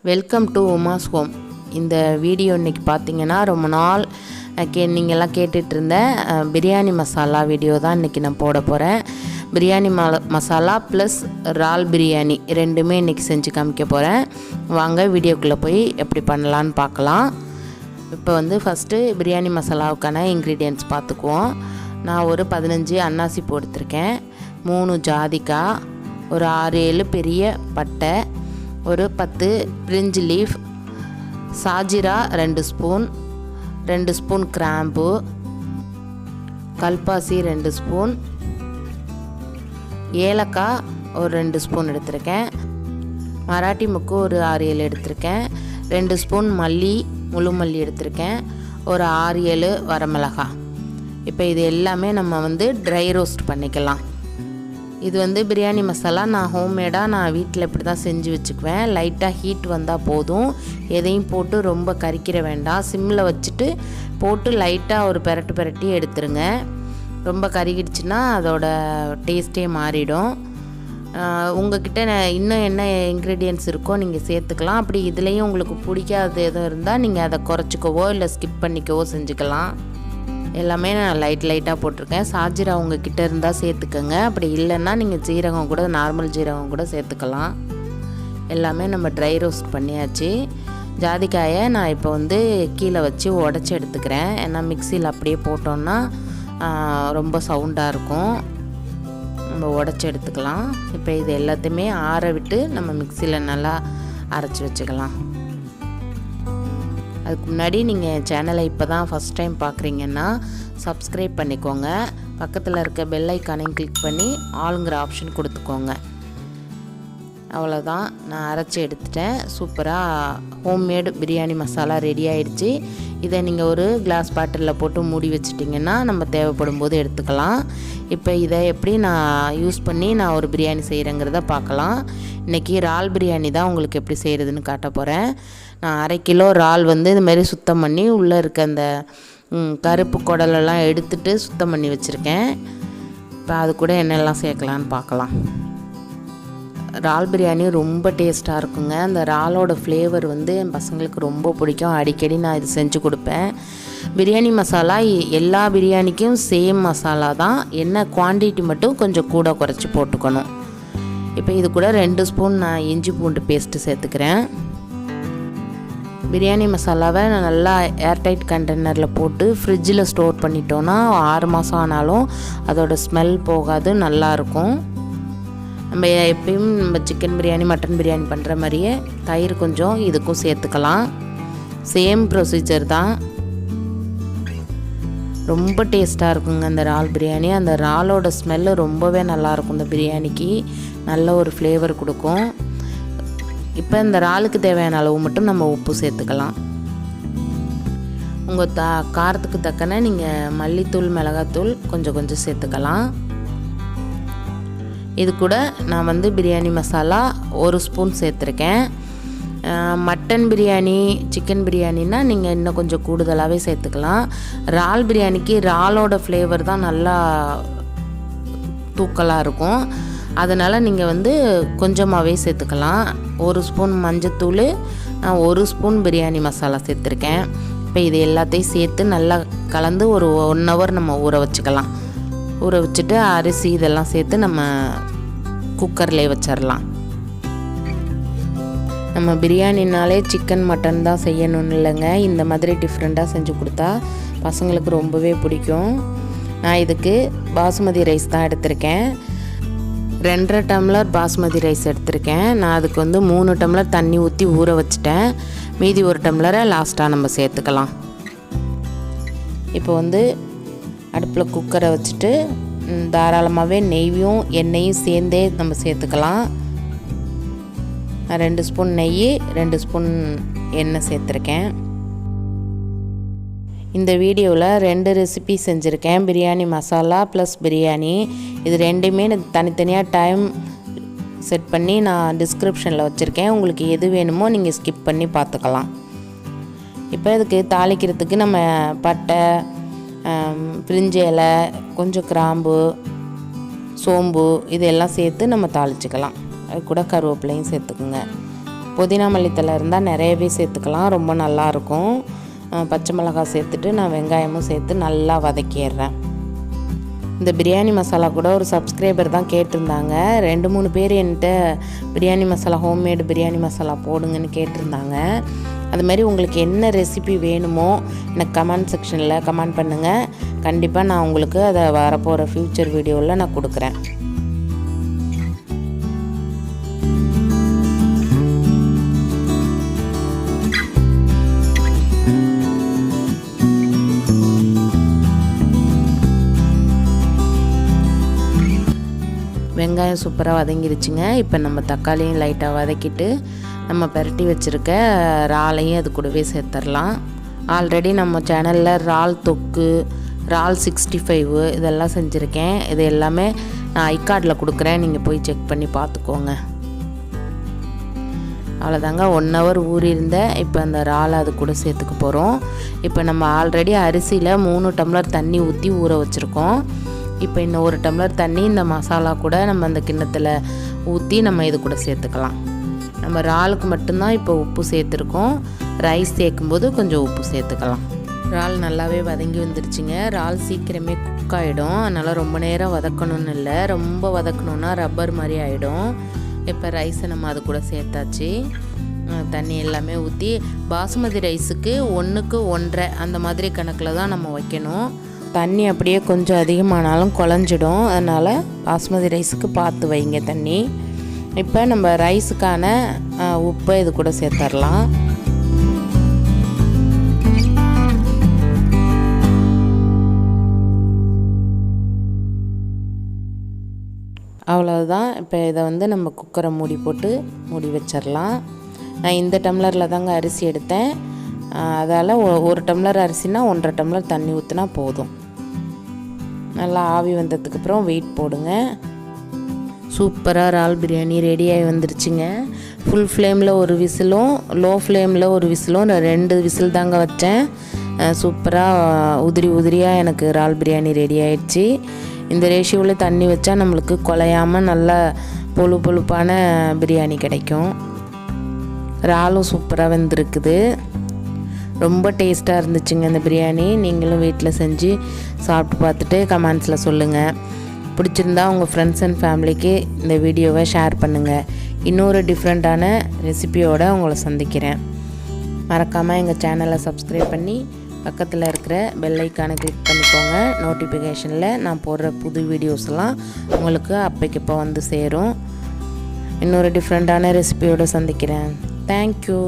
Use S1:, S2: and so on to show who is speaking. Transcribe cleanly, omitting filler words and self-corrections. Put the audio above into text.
S1: Welcome to Uma's home. இந்த video இன்றைக்கி பார்த்தீங்கன்னா ரொம்ப நாள் நீங்கள்லாம் கேட்டுட்டு இருந்த பிரியாணி மசாலா வீடியோ தான் இன்றைக்கி நான் போட போகிறேன். பிரியாணி மசாலா ப்ளஸ் இறால் பிரியாணி ரெண்டுமே இன்றைக்கி செஞ்சு காமிக்க போகிறேன். வாங்க வீடியோக்குள்ளே போய் எப்படி பண்ணலான்னு பார்க்கலாம். இப்போ வந்து ஃபஸ்ட்டு பிரியாணி மசாலாவுக்கான இன்க்ரீடியன்ட்ஸ் பார்த்துக்குவோம். நான் ஒரு 15 அன்னாசி பூ எடுத்திருக்கேன், 3 ஜாதிக்காய், ஒரு 6-7 பெரிய பட்டை, ஒரு 10 பிரிஞ்சி லீஃப், சாஜிரா 2 ஸ்பூன், 2 ஸ்பூன் கிராம்பு, கல்பாசி 2 ஸ்பூன், ஏலக்காய் ஒரு 2 ஸ்பூன் எடுத்திருக்கேன், மராட்டி முக்கு ஒரு 6-7 எடுத்திருக்கேன், 2 ஸ்பூன் மல்லி முழு மல்லி எடுத்திருக்கேன், ஒரு 6-7 வரமிளகாய். இப்போ இது எல்லாமே நம்ம வந்து ட்ரை ரோஸ்ட் பண்ணிக்கலாம். இது வந்து பிரியாணி மசாலா நான் ஹோம்மேடாக நான் வீட்டில் இப்படி தான் செஞ்சு வச்சுக்குவேன். லைட்டாக ஹீட் வந்தால் போதும், எதையும் போட்டு ரொம்ப கரிக்கிற வேண்டாம். சிம்மில் வச்சுட்டு போட்டு லைட்டாக ஒரு பெரட்டி எடுத்துருங்க. ரொம்ப கருகிடுச்சுன்னா அதோட டேஸ்ட்டே மாறிடும். உங்கள்கிட்ட இன்னும் என்ன இன்க்ரீடியன்ட்ஸ் இருக்கோ நீங்கள் சேர்த்துக்கலாம். அப்படி இதுலேயும் உங்களுக்கு பிடிக்காது எதுவும் இருந்தால் நீங்கள் அதை குறைச்சிக்கவோ இல்லை ஸ்கிப் பண்ணிக்கவோ செஞ்சுக்கலாம். எல்லாமே நான் லைட்டாக போட்டிருக்கேன். சாஜிரா உங்ககிட்ட இருந்தால் சேர்த்துக்கோங்க, அப்படி இல்லைன்னா நீங்கள் ஜீரகம் கூட, நார்மல் ஜீரகம் கூட சேர்த்துக்கலாம். எல்லாமே நம்ம ட்ரை ரோஸ்ட் பண்ணியாச்சு. ஜாதிக்காயை நான் இப்போ வந்து கீழே வச்சு உடச்சி எடுத்துக்கிறேன். ஏன்னா மிக்சியில் அப்படியே போட்டோன்னா ரொம்ப சவுண்டாக இருக்கும். நம்ம உடச்சி எடுத்துக்கலாம். இப்போ இது எல்லாத்தையுமே ஆற விட்டு நம்ம மிக்சியில் நல்லா அரைச்சி வச்சுக்கலாம். அதுக்கு முன்னாடி நீங்கள் சேனலை இப்போ தான் ஃபஸ்ட் டைம் பார்க்குறீங்கன்னா சப்ஸ்கிரைப் பண்ணிக்கோங்க. பக்கத்தில் இருக்க பெல் ஐக்கானையும் கிளிக் பண்ணி ஆளுங்கிற ஆப்ஷன் கொடுத்துக்கோங்க. அவ்வளோதான், நான் அரைச்சி எடுத்துட்டேன். சூப்பராக ஹோம்மேடு பிரியாணி மசாலா ரெடி ஆகிடுச்சு. இதை நீங்கள் ஒரு கிளாஸ் பாட்டிலில் போட்டு மூடி வச்சிட்டிங்கன்னா நம்ம தேவைப்படும் போது எடுத்துக்கலாம். இப்போ இதை எப்படி நான் யூஸ் பண்ணி நான் ஒரு பிரியாணி செய்கிறேங்கிறத பார்க்கலாம். இன்றைக்கி இறால் பிரியாணி தான் உங்களுக்கு எப்படி செய்கிறதுன்னு காட்ட போகிறேன். நான் 1/2 கிலோ இறால் வந்து இதுமாரி சுத்தம் பண்ணி உள்ளே இருக்க அந்த கருப்பு குடலெல்லாம் எடுத்துட்டு சுத்தம் பண்ணி வச்சுருக்கேன். இப்போ அது கூட என்னெல்லாம் சேர்க்கலான்னு பார்க்கலாம். இறால் பிரியாணி ரொம்ப டேஸ்ட்டாக இருக்குங்க. அந்த இறாலோட ஃப்ளேவர் வந்து என் பசங்களுக்கு ரொம்ப பிடிக்கும். அடிக்கடி நான் இது செஞ்சு கொடுப்பேன். பிரியாணி மசாலா எல்லா பிரியாணிக்கும் சேம் மசாலா தான், என்ன குவான்டிட்டி மட்டும் கொஞ்சம் கூட குறைச்சி போட்டுக்கணும். இப்போ இது கூட 2 ஸ்பூன் நான் இஞ்சி பூண்டு பேஸ்ட்டு சேர்த்துக்கிறேன். பிரியாணி மசாலாவை நான் நல்லா ஏர்டைட் கண்டெய்னரில் போட்டு ஃப்ரிட்ஜில் ஸ்டோர் பண்ணிட்டோன்னா 6 மாதம் ஆனாலும் அதோட ஸ்மெல் போகாது, நல்லாயிருக்கும். நம்ம எப்பயும் நம்ம சிக்கன் பிரியாணி மட்டன் பிரியாணி பண்ணுற மாதிரியே தயிர் கொஞ்சம் இதுக்கும் சேர்த்துக்கலாம். சேம் ப்ரொசீஜர் தான். ரொம்ப டேஸ்ட்டாக இருக்குங்க அந்த இறால் பிரியாணி. அந்த இறாலோட ஸ்மெல்லு ரொம்பவே நல்லாயிருக்கும். இந்த பிரியாணிக்கு நல்ல ஒரு ஃப்ளேவர் கொடுக்கும். இப்போ இந்த இறாலுக்கு தேவையான அளவு மட்டும் நம்ம உப்பு சேர்த்துக்கலாம். உங்கள் காரத்துக்கு தக்கன நீங்கள் மல்லித்தூள் மிளகாத்தூள் கொஞ்சம் சேர்த்துக்கலாம். இது கூட நான் வந்து பிரியாணி மசாலா 1 ஸ்பூன் சேர்த்துருக்கேன். மட்டன் பிரியாணி சிக்கன் பிரியாணின்னா நீங்கள் இன்னும் கொஞ்சம் கூடுதலாகவே சேர்த்துக்கலாம். இறால் பிரியாணிக்கு இறாலோட ஃப்ளேவர் தான் நல்லா தூக்கலாக இருக்கும். அதனால் நீங்கள் வந்து கொஞ்சமாகவே சேர்த்துக்கலாம். 1 ஸ்பூன் மஞ்சத்தூள், 1 ஸ்பூன் பிரியாணி மசாலா சேர்த்துருக்கேன். இப்போ இது எல்லாத்தையும் சேர்த்து நல்லா கலந்து ஒரு 1 ஹவர் நம்ம ஊற வச்சுக்கலாம். ஊற வச்சுட்டு அரிசி இதெல்லாம் சேர்த்து நம்ம குக்கர்லேயே வச்சிடலாம். நம்ம பிரியாணினாலே சிக்கன் மட்டன் தான் செய்யணும்னு இல்லைங்க, இந்த மாதிரி டிஃப்ரெண்ட்டாக செஞ்சு கொடுத்தா பசங்களுக்கு ரொம்பவே பிடிக்கும். நான் இதுக்கு பாசுமதி ரைஸ் தான் எடுத்திருக்கேன். 2.5 டம்ளர் பாஸ்மதி ரைஸ் எடுத்திருக்கேன். நான் அதுக்கு வந்து 3 டம்ளர் தண்ணி ஊற்றி ஊற வச்சுட்டேன். மீதி 1 டம்ளரை லாஸ்ட்டாக நம்ம சேர்த்துக்கலாம். இப்போ வந்து அடுப்பில் குக்கரை வச்சுட்டு தாராளமாகவே நெய்யும் எண்ணெயும் சேர்ந்தே நம்ம சேர்த்துக்கலாம். நான் 2 ஸ்பூன் நெய் 2 ஸ்பூன் எண்ணெய் சேர்த்துருக்கேன். இந்த வீடியோவில் 2 ரெசிபி செஞ்சுருக்கேன், பிரியாணி மசாலா ப்ளஸ் பிரியாணி. இது ரெண்டுமே தனித்தனியாக டைம் செட் பண்ணி நான் டிஸ்கிரிப்ஷனில் வச்சுருக்கேன். உங்களுக்கு எது வேணுமோ நீங்கள் ஸ்கிப் பண்ணி பார்த்துக்கலாம். இப்போ இதுக்கு தாளிக்கிறதுக்கு நம்ம பட்டை, பிரிஞ்சி இலை, கொஞ்சம் கிராம்பு, சோம்பு இதெல்லாம் சேர்த்து நம்ம தாளிச்சிக்கலாம். அது கூட கருவேப்பிலையும் சேர்த்துக்குங்க. புதினா மல்லித்தலை இருந்தால் நிறையவே சேர்த்துக்கலாம், ரொம்ப நல்லாயிருக்கும். பச்சை மிளகாய் சேர்த்துட்டு நான் வெங்காயமும் சேர்த்து நல்லா வதக்கிடுறேன். இந்த பிரியாணி மசாலா கூட ஒரு சப்ஸ்கிரைபர் தான் கேட்டிருந்தாங்க. 2-3 பேர் என்கிட்ட பிரியாணி மசாலா, ஹோம்மேடு பிரியாணி மசாலா போடுங்கன்னு கேட்டிருந்தாங்க. அதுமாரி உங்களுக்கு என்ன ரெசிபி வேணுமோ எனக்கு கமெண்ட் செக்ஷனில் கமெண்ட் பண்ணுங்கள். கண்டிப்பாக நான் உங்களுக்கு அதை வரப்போகிற ஃப்யூச்சர் வீடியோவில் நான் கொடுக்குறேன். வெங்காயம் சூப்பராக வதங்கிருச்சுங்க. இப்போ நம்ம தக்காளியும் லைட்டாக வதக்கிட்டு நம்ம பெரட்டி வச்சுருக்க இறாலையும் அது கூடவே சேர்த்துடலாம். ஆல்ரெடி நம்ம சேனலில் இறால் தொக்கு, இறால் 65 இதெல்லாம் செஞ்சுருக்கேன். இது எல்லாமே நான் ஐகார்டில் கொடுக்குறேன், நீங்கள் போய் செக் பண்ணி பார்த்துக்கோங்க. அவ்வளோதாங்க, 1 hour ஊறியிருந்த இப்போ அந்த இறாலை அது கூட சேர்த்துக்க போகிறோம். இப்போ நம்ம ஆல்ரெடி அரிசியில் 3 டம்ளர் தண்ணி ஊற்றி ஊற வச்சுருக்கோம். இப்போ இன்னும் 1 டம்ளர் தண்ணி இந்த மசாலா கூட நம்ம அந்த கிண்ணத்தில் ஊற்றி நம்ம இது கூட சேர்த்துக்கலாம். நம்ம இறாலுக்கு மட்டும்தான் இப்போ உப்பு சேர்த்துருக்கோம். ரைஸ் சேர்க்கும்போது கொஞ்சம் உப்பு சேர்த்துக்கலாம். இறால் நல்லாவே வதங்கி வந்துருச்சுங்க. இறால் சீக்கிரமே குக் ஆகிடும், அதனால் ரொம்ப நேரம் வதக்கணும்னு இல்லை. ரொம்ப வதக்கணுன்னா ரப்பர் மாதிரி ஆகிடும். இப்போ ரைஸை நம்ம அது கூட சேர்த்தாச்சு. தண்ணி எல்லாமே ஊற்றி பாசுமதி ரைஸுக்கு 1க்கு 1.5 அந்த மாதிரி கணக்கில் தான் நம்ம வைக்கணும். தண்ணி அப்படியே கொஞ்சம் அதிகமானாலும் குழஞ்சிடும், அதனால் பாஸ்மதி ரைஸுக்கு பார்த்து வைங்க தண்ணி. இப்போ நம்ம ரைஸுக்கான உப்பை இது கூட சேர்த்துடலாம். அவ்வளோதான். இப்போ இதை வந்து நம்ம குக்கரை மூடி போட்டு மூடி வச்சிடலாம். நான் இந்த டம்ளரில் தாங்க அரிசி எடுத்தேன், அதால் 1 டம்ளர் அரிசினா 1.5 டம்ளர் தண்ணி ஊற்றினா போதும். நல்லா ஆவி வந்ததுக்கப்புறம் வெயிட் போடுங்க. சூப்பராக இறால் பிரியாணி ரெடியாகி வந்துருச்சுங்க. ஃபுல் ஃப்ளேமில் ஒரு விசிலும் லோ ஃப்ளேமில் ஒரு விசிலும் 2 விசில் தாங்க வச்சேன். சூப்பராக உதிரியாக எனக்கு இறால் பிரியாணி ரெடி ஆயிடுச்சு. இந்த ரேஷியோவில் தண்ணி வச்சா நம்மளுக்கு குலையாமல் நல்லா பொழுப்பான பிரியாணி கிடைக்கும். இறாலும் சூப்பராக வெந்திருக்குது. ரொம்ப டேஸ்ட்டாக இருந்துச்சுங்க இந்த பிரியாணி. நீங்களும் வீட்டில் செஞ்சு சாப்பிட்டு பார்த்துட்டு கமெண்ட்ஸில் சொல்லுங்கள். பிடிச்சிருந்தா உங்கள் ஃப்ரெண்ட்ஸ் அண்ட் ஃபேமிலிக்கு இந்த வீடியோவை ஷேர் பண்ணுங்கள். இன்னொரு டிஃப்ரெண்ட்டான ரெசிபியோடு உங்களை சந்திக்கிறேன். மறக்காமல் எங்கள் சேனலை சப்ஸ்கிரைப் பண்ணி பக்கத்தில் இருக்கிற பெல் ஐக்கானை கிளிக் பண்ணிக்கோங்க. நோட்டிஃபிகேஷனில் நான் போடுற புது வீடியோஸ்லாம் உங்களுக்கு அப்போக்கிப்போ வந்து சேரும். இன்னொரு டிஃப்ரெண்ட்டான ரெசிபியோடு சந்திக்கிறேன். தேங்க்யூ.